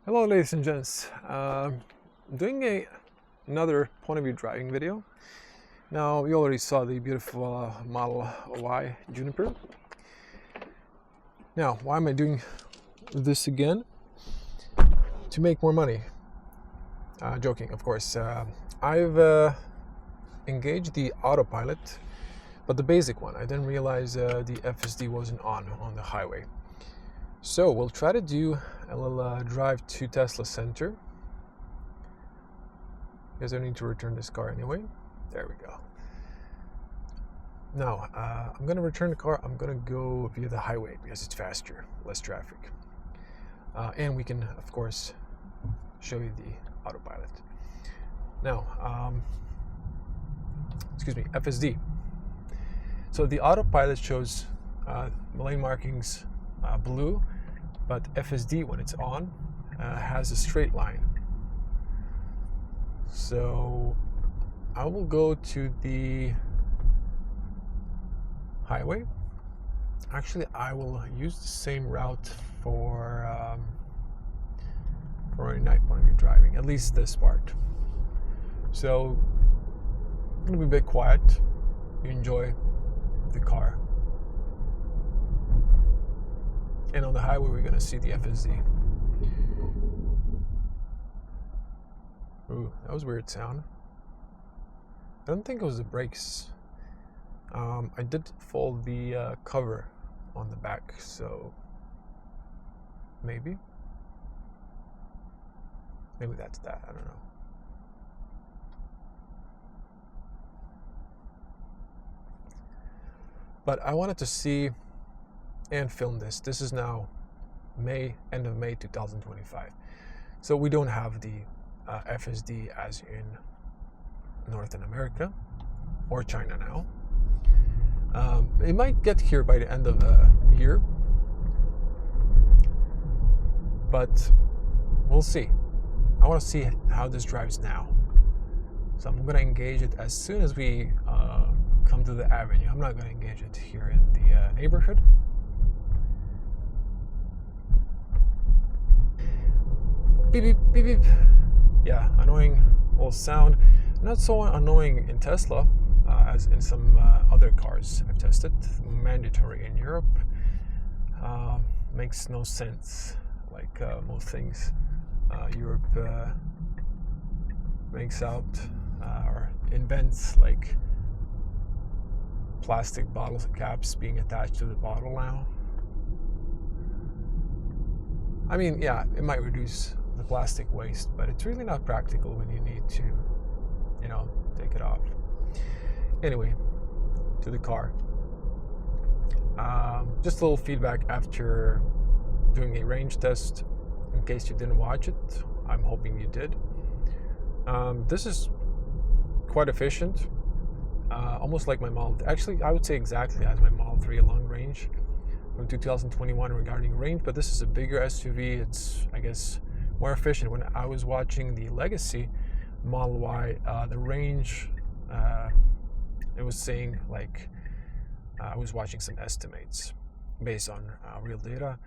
Hello ladies and gents, doing another point of view driving video. Now you already saw the beautiful Model Y Juniper. Now why am I doing this again? To make more money. Joking, of course. I've engaged the autopilot, but the basic one. I didn't realize the FSD wasn't on the highway. So we'll try to do a little drive to Tesla Center, because I need to return this car anyway. There we go. Now I'm going to return the car. I'm going to go via the highway because it's faster, less traffic, and we can of course show you the autopilot. Now excuse me, FSD. So the autopilot shows lane markings blue, but FSD, when it's on, has a straight line. So I will go to the highway. Actually, I will use the same route for any night point of view driving, at least this part. So I'm gonna be a bit quiet. You enjoy the car. And on the highway, we're going to see the FSD. Ooh, that was a weird sound. I don't think it was the brakes. I did fold the cover on the back, so maybe that's that. I don't know. But I wanted to see and film this. This is now end of May 2025. So we don't have the FSD as in Northern America or China now. It might get here by the end of the year, but we'll see. I want to see how this drives now. So I'm going to engage it as soon as we come to the avenue. I'm not going to engage it here in the neighborhood. Beep, beep, beep, beep. Yeah, annoying little sound. Not so annoying in Tesla as in some other cars I've tested. Mandatory in Europe. Makes no sense, like most things Europe makes out or invents, like plastic bottle caps being attached to the bottle now. I mean, yeah, it might reduce the plastic waste, but it's really not practical when you need to, take it off. Anyway, to the car. Just a little feedback after doing a range test, in case you didn't watch it. I'm hoping you did. This is quite efficient, almost like my Model. Actually, I would say exactly as my Model 3 long range from 2021 regarding range, but this is a bigger SUV. It's, I guess, more efficient. When I was watching the Legacy Model Y, the range, it was saying, like, I was watching some estimates based on real data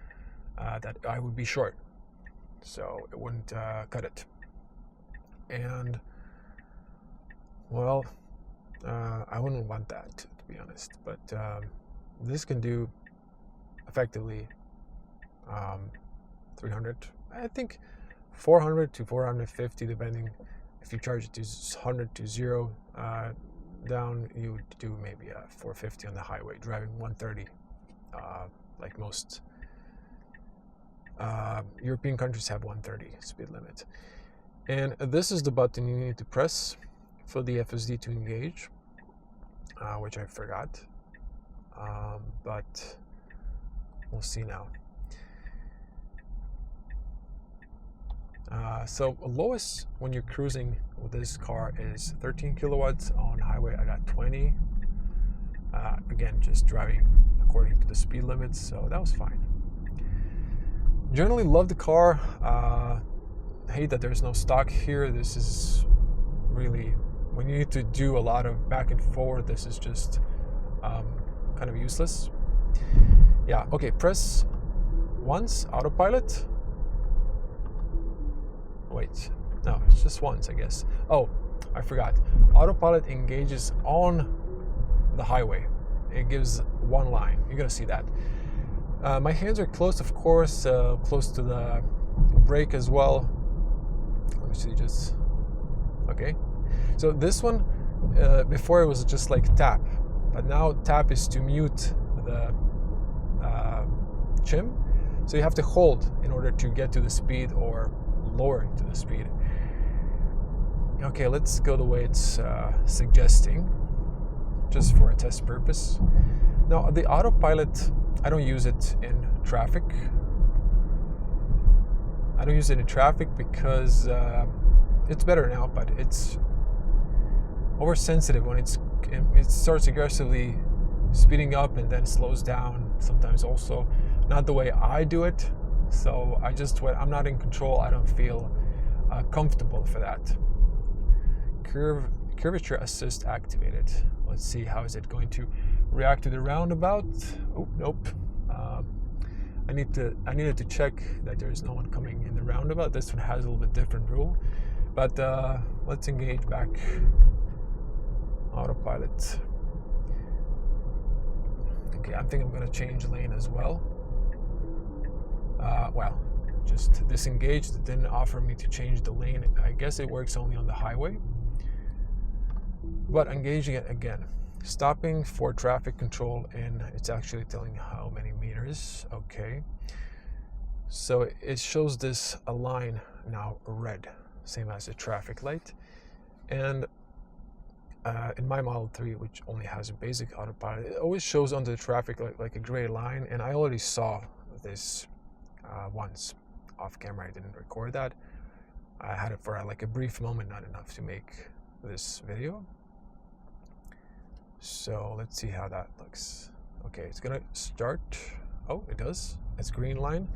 that I would be short, so it wouldn't cut it. And well, I wouldn't want that, to be honest, but this can do effectively 300, I think 400 to 450, depending. If you charge it to 100 to 0 down, you would do maybe a 450 on the highway, driving 130, like most European countries have 130 speed limit. And this is the button you need to press for the FSD to engage, which I forgot, but we'll see now. So lowest when you're cruising with this car is 13 kilowatts. On highway I got 20. Again, just driving according to the speed limits, so that was fine. Generally love the car. Hate that there's no stock here. This is really, when you need to do a lot of back and forth, this is just kind of useless. Yeah, okay, press once autopilot, Wait, no, it's just once, I guess. Oh, I forgot. Autopilot engages on the highway. It gives one line. You're gonna see that. My hands are close, of course, close to the brake as well. Let me see, just okay. So this one, before it was just like tap, but now tap is to mute the chim. So you have to hold in order to get to the speed or lower to the speed. Okay, let's go the way it's suggesting, just for a test purpose. Now, the autopilot, I don't use it in traffic. I don't use it in traffic because it's better now, but it's oversensitive when it starts aggressively speeding up and then slows down. Sometimes also not the way I do it. So when I'm not in control, I don't feel comfortable for that. Curvature assist activated. Let's see, how is it going to react to the roundabout? Oh, nope. I needed to check that there's no one coming in the roundabout. This one has a little bit different rule, but let's engage back autopilot. Okay, I think I'm going to change lane as well. Well, just disengaged. It didn't offer me to change the lane. I guess it works only on the highway. But engaging it again. Stopping for traffic control, and it's actually telling how many meters. Okay. So it shows this a line now red, same as the traffic light. And in my Model 3, which only has a basic autopilot, it always shows on the traffic light like a gray line. And I already saw this once off camera. I didn't record that. I had it for like a brief moment, not enough to make this video. So let's see how that looks. Okay, it's gonna start. Oh, it does. It's green line.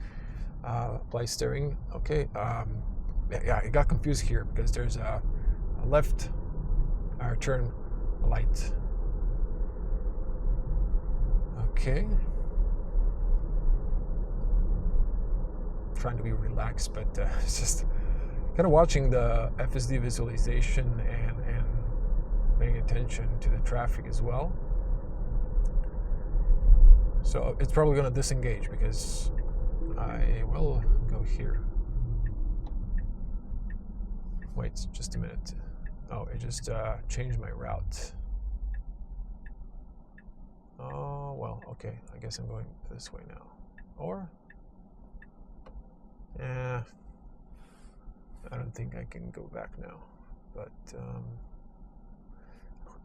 Apply steering. Okay. Yeah, it got confused here because there's a left turn light. Okay. Trying to be relaxed, but it's just kind of watching the FSD visualization and paying attention to the traffic as well. So it's probably going to disengage because I will go here. Wait just a minute. Oh, it just changed my route. Oh, well, okay. I guess I'm going this way now. Or, I don't think I can go back now. But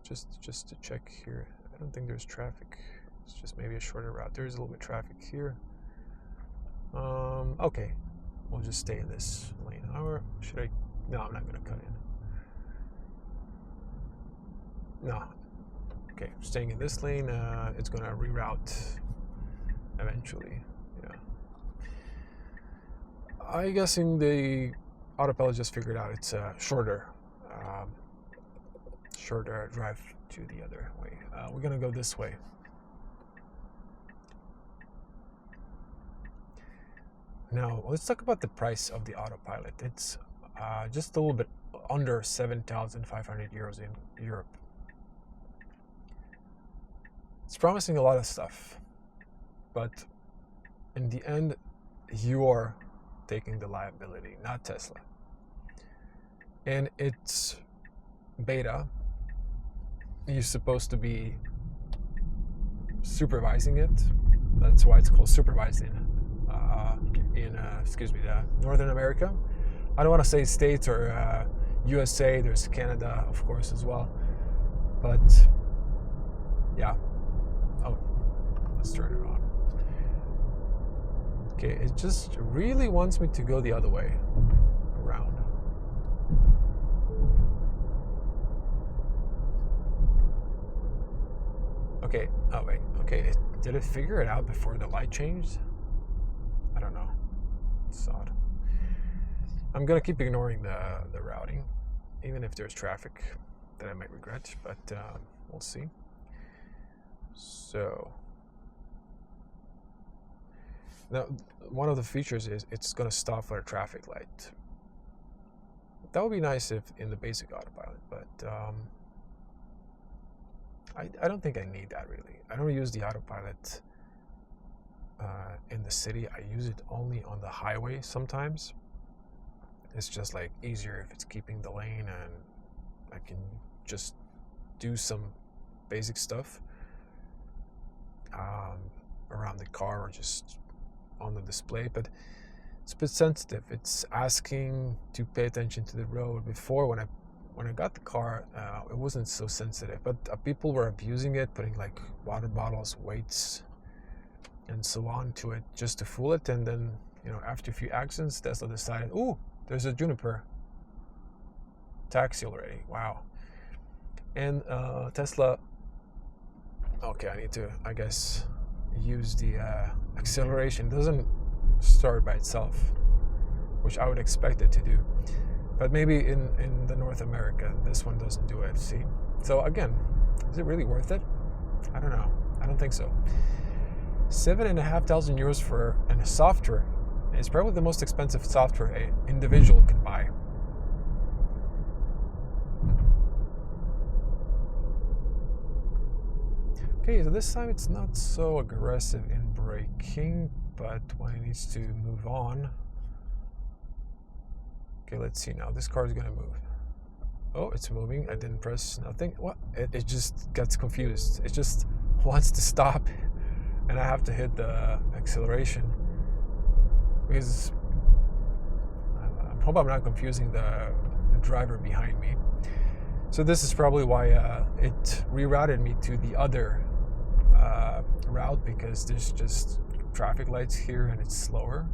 just to check here, I don't think there's traffic. It's just maybe a shorter route. There's a little bit of traffic here. Okay, we'll just stay in this lane. Or should I? No, I'm not going to cut in. No. Okay, staying in this lane. It's going to reroute eventually. Yeah. I'm guessing the autopilot just figured out it's a shorter drive to the other way. We're going to go this way. Now, let's talk about the price of the autopilot. It's just a little bit under 7,500 euros in Europe. It's promising a lot of stuff, but in the end, you're taking the liability, not Tesla. And it's beta. You're supposed to be supervising it. That's why it's called supervised in Northern America. I don't want to say States or USA. There's Canada, of course, as well. But yeah. Oh, let's turn it on. Okay, it just really wants me to go the other way around. Okay, oh wait, okay, did it figure it out before the light changed? I don't know, it's odd. I'm gonna keep ignoring the routing, even if there's traffic that I might regret, but we'll see. So, now one of the features is it's gonna stop for a traffic light. that would be nice if in the basic autopilot, but I don't think I need that really. I don't use the autopilot in the city. I use it only on the highway sometimes. It's just like easier if it's keeping the lane, and I can just do some basic stuff around the car or just on the display. But it's a bit sensitive. It's asking to pay attention to the road. Before, when I got the car, it wasn't so sensitive, but people were abusing it, putting like water bottles, weights, and so on to it just to fool it. And then, after a few accidents, Tesla decided, ooh, there's a Juniper taxi already. Wow. And Tesla, okay, I need to, I guess, use the acceleration. It doesn't start by itself, which I would expect it to do. But maybe in the North America, this one doesn't do it, see? So again, is it really worth it? I don't know. I don't think so. 7,500 euros for a software. It's probably the most expensive software an individual can buy. Okay, so this time it's not so aggressive in braking, but when it needs to move on. Okay, let's see now. This car is going to move. Oh, it's moving. I didn't press nothing. What? It just gets confused. It just wants to stop, and I have to hit the acceleration. Because I hope I'm not confusing the driver behind me. So this is probably why it rerouted me to the other route, because there's just traffic lights here and it's slower.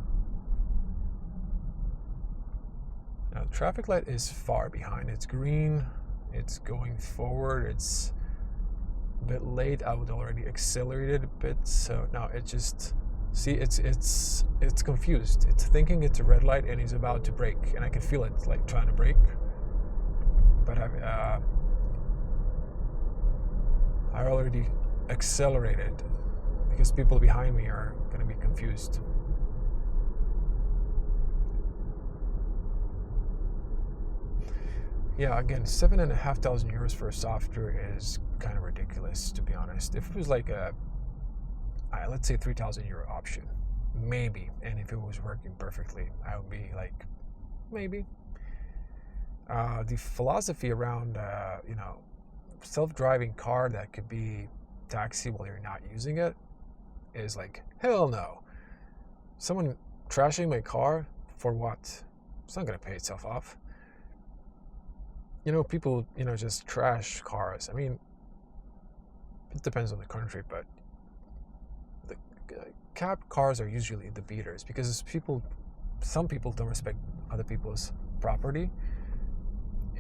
Now the traffic light is far behind. It's green. It's going forward. It's a bit late. I would already accelerated a bit. So now it just... See, it's confused. It's thinking it's a red light and he's about to brake, and I can feel it like trying to brake. But I already accelerated because people behind me are going to be confused. Yeah, again, 7,500 euros for a software is kind of ridiculous, to be honest. If it was like a let's say 3,000 euro option, maybe, and if it was working perfectly, I would be like, maybe. The philosophy around self-driving car that could be taxi while you're not using it is like, hell no. Someone trashing my car for what? It's not going to pay itself off. People just trash cars. I mean, it depends on the country, but the cab cars are usually the beaters, because some people don't respect other people's property,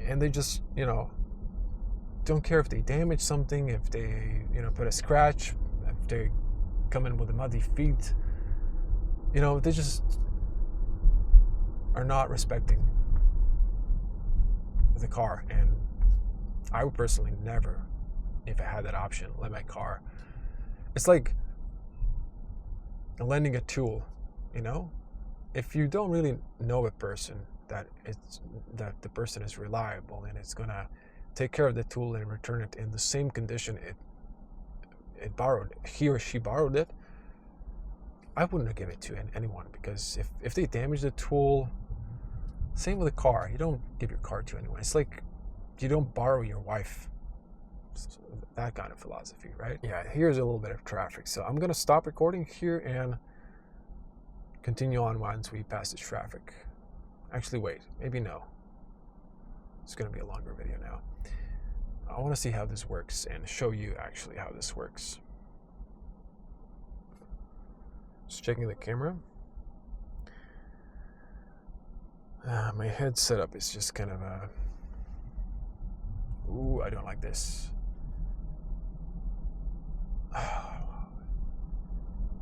and they just don't care if they damage something, if they put a scratch, if they come in with muddy feet. They just are not respecting the car. And I would personally never, if I had that option, let my car. It's like lending a tool. If you don't really know a person, that the person is reliable and it's gonna take care of the tool and return it in the same condition he or she borrowed it, I wouldn't give it to anyone, because if they damage the tool, same with a car, you don't give your car to anyone. It's like you don't borrow your wife. That kind of philosophy, right? Yeah, here's a little bit of traffic. So I'm going to stop recording here and continue on once we pass this traffic. Actually, wait, maybe no. It's going to be a longer video now. I want to see how this works and show you actually how this works. Just checking the camera. My head setup is just kind of a... Ooh, I don't like this.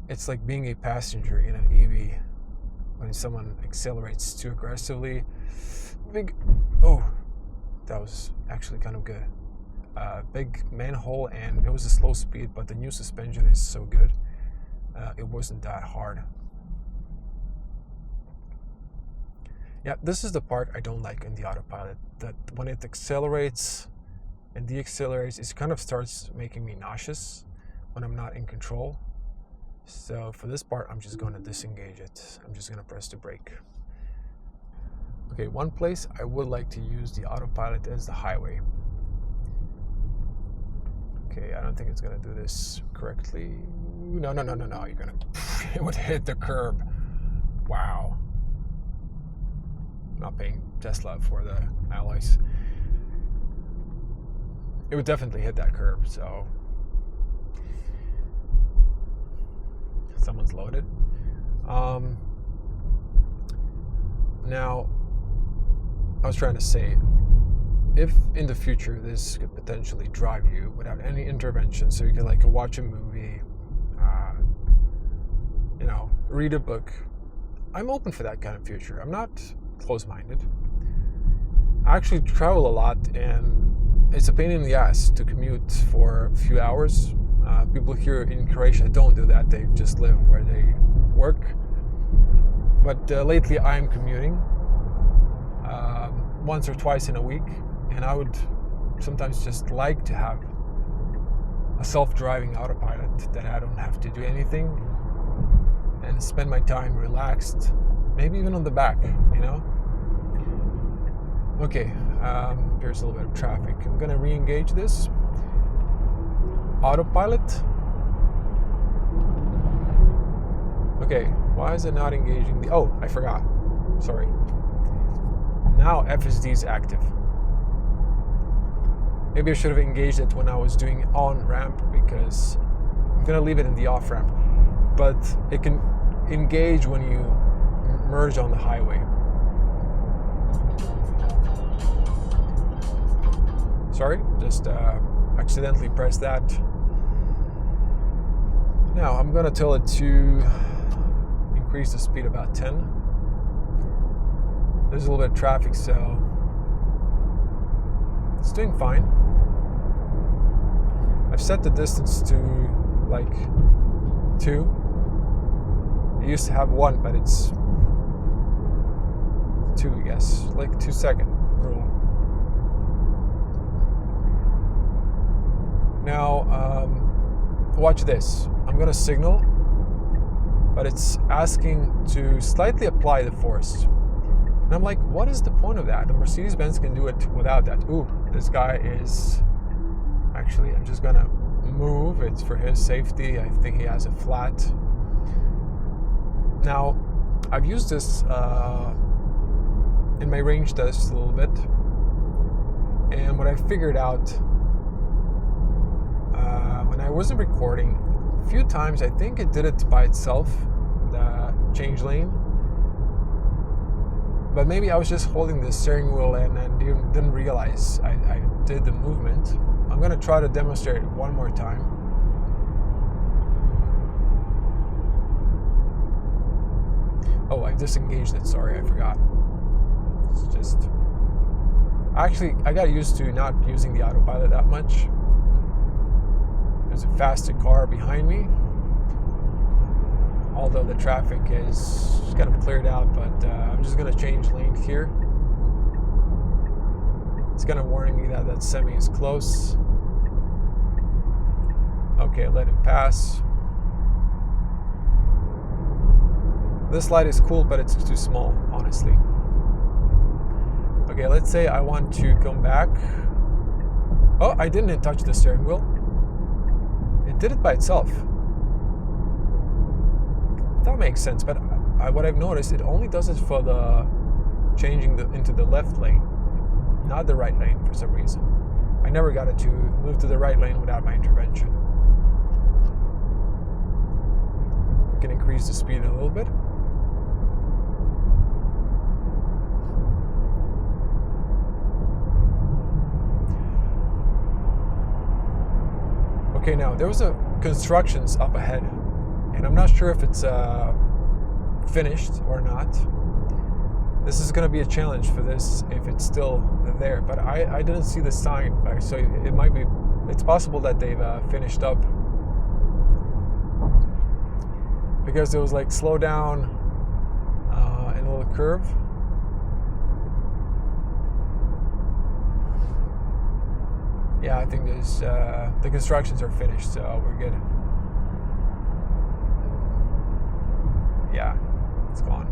It's like being a passenger in an EV when someone accelerates too aggressively. Oh, that was actually kind of good. Big manhole, and it was a slow speed, but the new suspension is so good. It wasn't that hard. Yeah, this is the part I don't like in the autopilot, that when it accelerates and deaccelerates, it kind of starts making me nauseous when I'm not in control. So for this part, I'm just going to disengage it. I'm just going to press the brake. Okay, one place I would like to use the autopilot is the highway. Okay, I don't think it's going to do this correctly. No, you're going to... It would hit the curb. Wow. Not paying Tesla for the alloys. It would definitely hit that curb, so... Someone's loaded. Now, I was trying to say, if in the future this could potentially drive you without any intervention, so you can like watch a movie, read a book, I'm open for that kind of future. I'm not close-minded. I actually travel a lot, and it's a pain in the ass to commute for a few hours. People here in Croatia don't do that. They just live where they work. But lately I'm commuting once or twice in a week, and I would sometimes just like to have a self-driving autopilot that I don't have to do anything and spend my time relaxed, maybe even on the back, Okay, here's a little bit of traffic. I'm gonna re-engage this autopilot. Okay, why is it not engaging the... Oh, I forgot. Sorry. Now FSD is active. Maybe I should have engaged it when I was doing on ramp, because I'm gonna leave it in the off ramp. But it can engage when you merge on the highway. Sorry, just accidentally pressed that. Now I'm gonna tell it to increase the speed about 10. There's a little bit of traffic, so it's doing fine. I've set the distance to like 2. It used to have 1, but it's 2, I guess, like 2 second rule. Now, watch this. I'm gonna signal, but it's asking to slightly apply the force. And I'm like, what is the point of that? The Mercedes-Benz can do it without that. Ooh, this guy is... Actually, I'm just gonna move. It's for his safety. I think he has a flat. Now, I've used this in my range test a little bit. And what I figured out when I wasn't recording, a few times I think it did it by itself, the change lane. But maybe I was just holding the steering wheel and didn't realize I did the movement. I'm going to try to demonstrate it one more time. Oh, I disengaged it. Sorry, I forgot. It's just... Actually, I got used to not using the autopilot that much. There's a faster car behind me. Although the traffic is kind of cleared out, but I'm just going to change lane here. It's kind of warning me that that semi is close. Okay, let it pass. This light is cool, but it's too small, honestly. Okay, let's say I want to come back. Oh, I didn't touch the steering wheel. It did it by itself. That makes sense, but what I've noticed, it only does it for the changing into the left lane, not the right lane for some reason. I never got it to move to the right lane without my intervention. I can increase the speed a little bit. Okay, now there was a constructions up ahead, and I'm not sure if it's finished or not. This is going to be a challenge for this if it's still there, but I didn't see the sign, so it might be, it's possible that they've finished up, because there was like slow down and a little curve. Yeah, I think there's the constructions are finished, so we're good. Yeah, it's gone.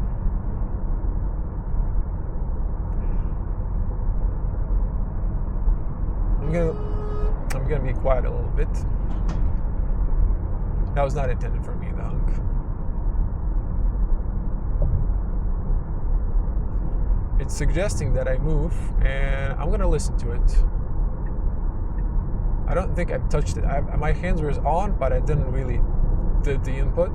I'm gonna be quiet a little bit. That was not intended for me, the hunk. It's suggesting that I move, and I'm gonna listen to it. I don't think I've touched it. My hands were on, but I didn't really did the input.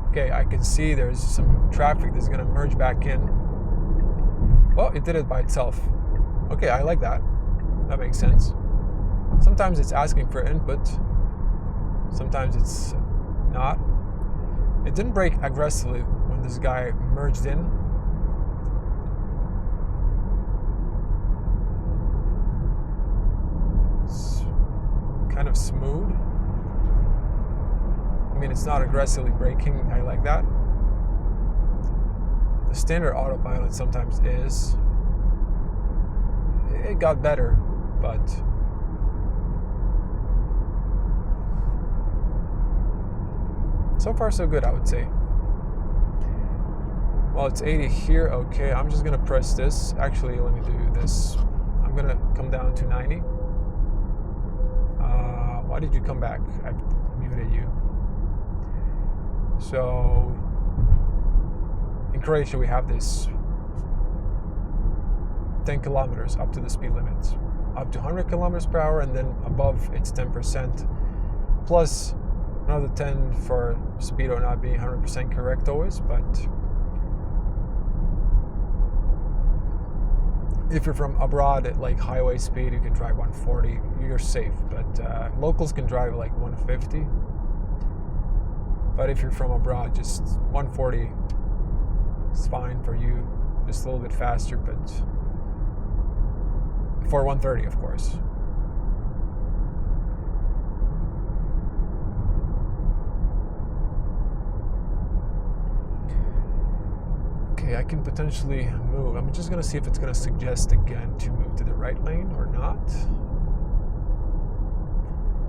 Okay, I can see there's some traffic that's gonna merge back in. Well, it did it by itself. Okay, I like that. That makes sense. Sometimes it's asking for input. Sometimes it's not. It didn't brake aggressively when this guy merged in. It's kind of smooth. I mean, it's not aggressively braking. I like that. The standard autopilot sometimes is. It got better, but so far so good, I would say. Well, it's 80 here. Okay, I'm just gonna press this. Actually, let me do this. I'm gonna come down to 90. Why did you come back? I muted you. So in Croatia, we have this 10 kilometers up to the speed limit, up to 100 kilometers per hour, and then above it's 10%, plus another 10 for speedo not being 100% correct always. But if you're from abroad at like highway speed, you can drive 140, you're safe. But locals can drive like 150. But if you're from abroad, just 140 is fine for you, just a little bit faster, but for 130, of course. Okay, I can potentially move. I'm just gonna see if it's gonna suggest again to move to the right lane or not.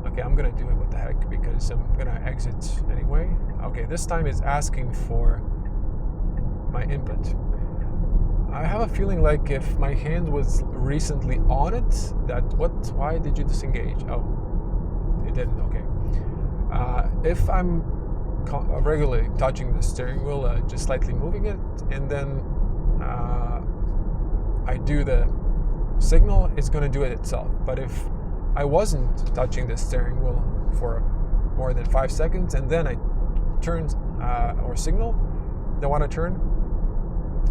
Okay, I'm gonna do it, what the heck, because I'm gonna exit anyway. Okay, this time it's asking for my input. I have a feeling like if my hand was recently on it, why did you disengage? Oh, it didn't, okay. If I'm regularly touching the steering wheel, just slightly moving it, and then I do the signal, it's gonna do it itself. But if I wasn't touching the steering wheel for more than 5 seconds, and then I turn or signal, I want to turn,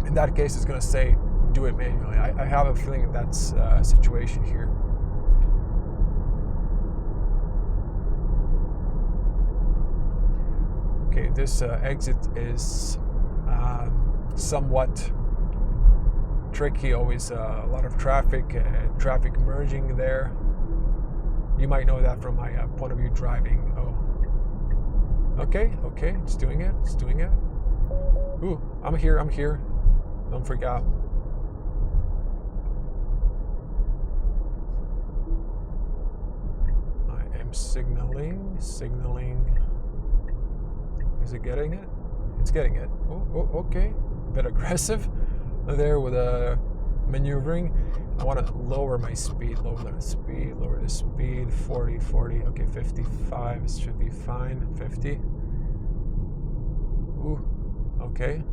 in that case it's going to say do it manually. I have a feeling that's a situation here. Okay, this exit is somewhat tricky, always a lot of traffic merging there. You might know that from my point of view driving. Oh, okay, it's doing it. Ooh, I'm here. Don't freak out. I am signaling. Is it getting it? It's getting it. Oh, okay. A bit aggressive there with maneuvering. I want to lower my speed, lower the speed, 40, okay, 55, it should be fine, 50. Ooh, okay.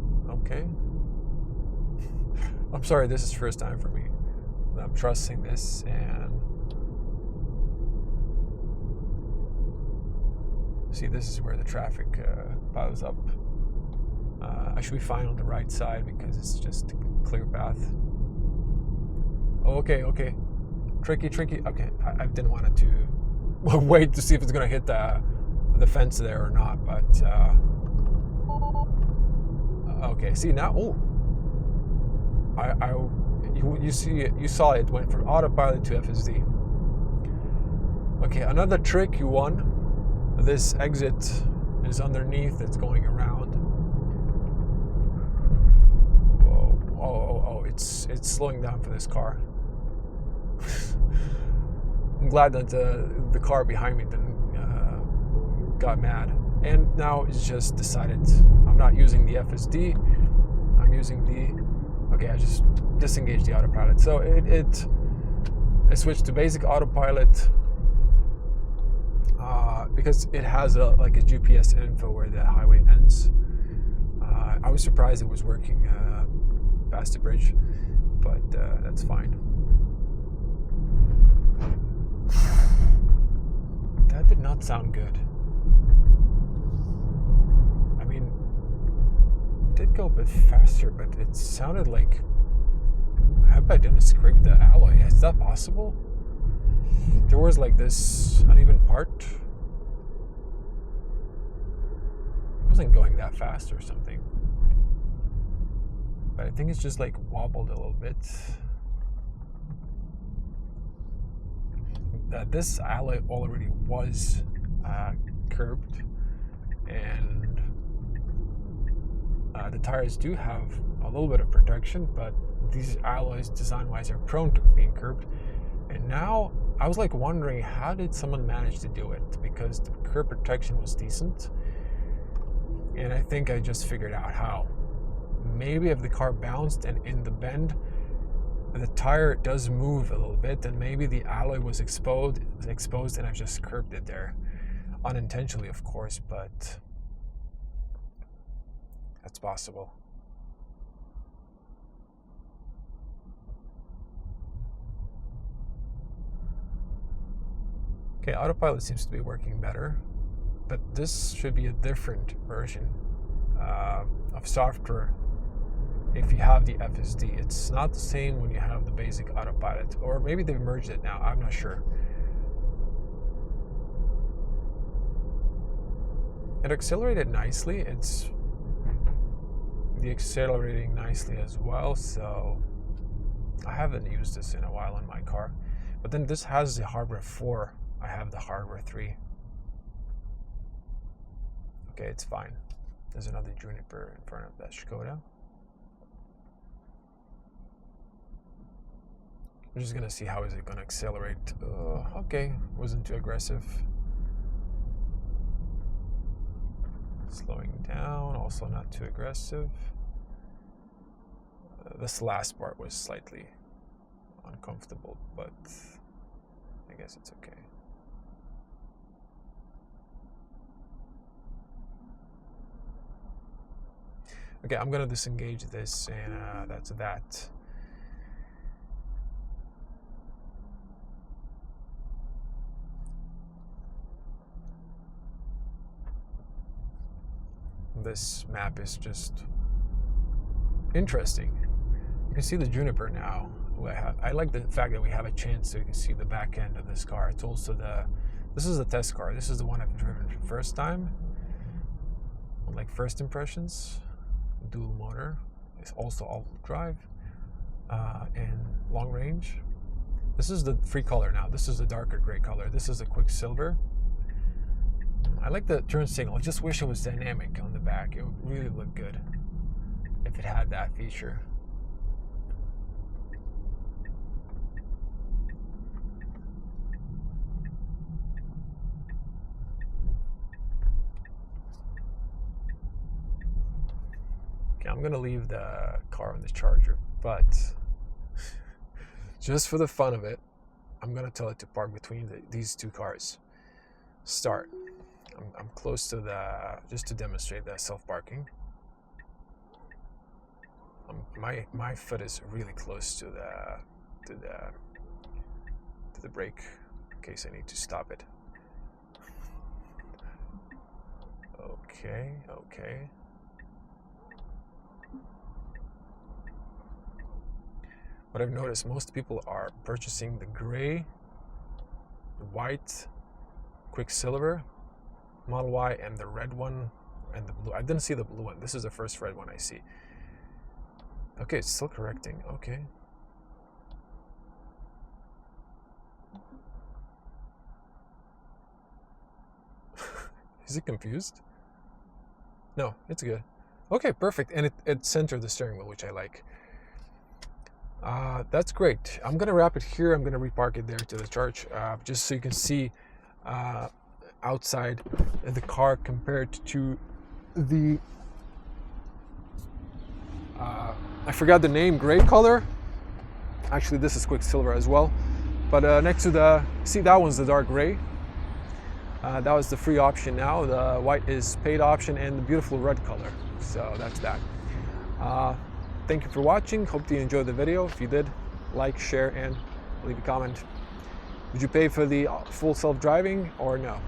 I'm sorry, this is first time for me. I'm trusting this, and see, this is where the traffic piles up. I should be fine on the right side because it's just a clear path. Oh, okay. Tricky. Okay, I didn't want it to wait to see if it's gonna hit the fence there or not, but okay. See now, you saw it went from autopilot to FSD. Okay, another tricky one. This exit is underneath. It's going around. it's slowing down for this car. I'm glad that the car behind me didn't got mad. And now it's just decided I'm not using the FSD. I'm using the... Okay, I just disengaged the autopilot. So I switched to Basic Autopilot because it has a GPS info where the highway ends. I was surprised it was working past the bridge, but that's fine. That did not sound good. I mean, it did go a bit faster, but it sounded like... I hope I didn't scrape the alloy. Is that possible? There was like this uneven part. It wasn't going that fast or something. But I think it's just like wobbled a little bit. This alloy already was curbed, and the tires do have a little bit of protection, but these alloys design-wise are prone to being curbed. And now I was like wondering, how did someone manage to do it? Because the curb protection was decent, and I think I just figured out how. Maybe if the car bounced and in the bend, the tire does move a little bit, and maybe the alloy was exposed and I've just curbed it there. Unintentionally, of course, but that's possible. Okay, Autopilot seems to be working better, but this should be a different version of software. If you have the FSD, it's not the same when you have the Basic Autopilot, or maybe they've merged it now, I'm not sure. It accelerated nicely, it's deaccelerating nicely as well, so I haven't used this in a while on my car. But then this has the hardware 4, I have the hardware 3. Okay, it's fine. There's another Juniper in front of that Skoda. I'm just gonna see how is it gonna accelerate. Okay, wasn't too aggressive. Slowing down, also not too aggressive. This last part was slightly uncomfortable, but I guess it's okay. Okay, I'm gonna disengage this, and that's that. This map is just interesting. You can see the Juniper now. I like the fact that we have a chance so you can see the back end of this car. It's also this is the test car. This is the one I've driven for the first time. Like first impressions. Dual motor. It's also all-wheel drive and long range. This is the free color now. This is the darker gray color. This is the Quicksilver. I like the turn signal. I just wish it was dynamic on the back. It would really look good if it had that feature. Okay, I'm gonna leave the car on the charger, but just for the fun of it, I'm gonna tell it to park between these two cars. Start. I'm close to just to demonstrate the self-parking. My foot is really close to the brake in case I need to stop it. Okay. What I've noticed, most people are purchasing the gray, the white, Quicksilver Model Y, and the red one, and the blue. I didn't see the blue one. This is the first red one I see. Okay, it's still correcting. Okay. Is it confused? No, it's good. Okay, perfect. And it centered the steering wheel, which I like. That's great. I'm gonna wrap it here. I'm gonna repark it there to the church, just so you can see outside the car compared to the I forgot the name, gray color. Actually, this is Quicksilver as well. But next to the, see, that one's the dark gray. That was the free option now. The white is paid option, and the beautiful red color. So that's that. Thank you for watching. Hope you enjoyed the video. If you did, like, share, and leave a comment. Would you pay for the full self-driving or no?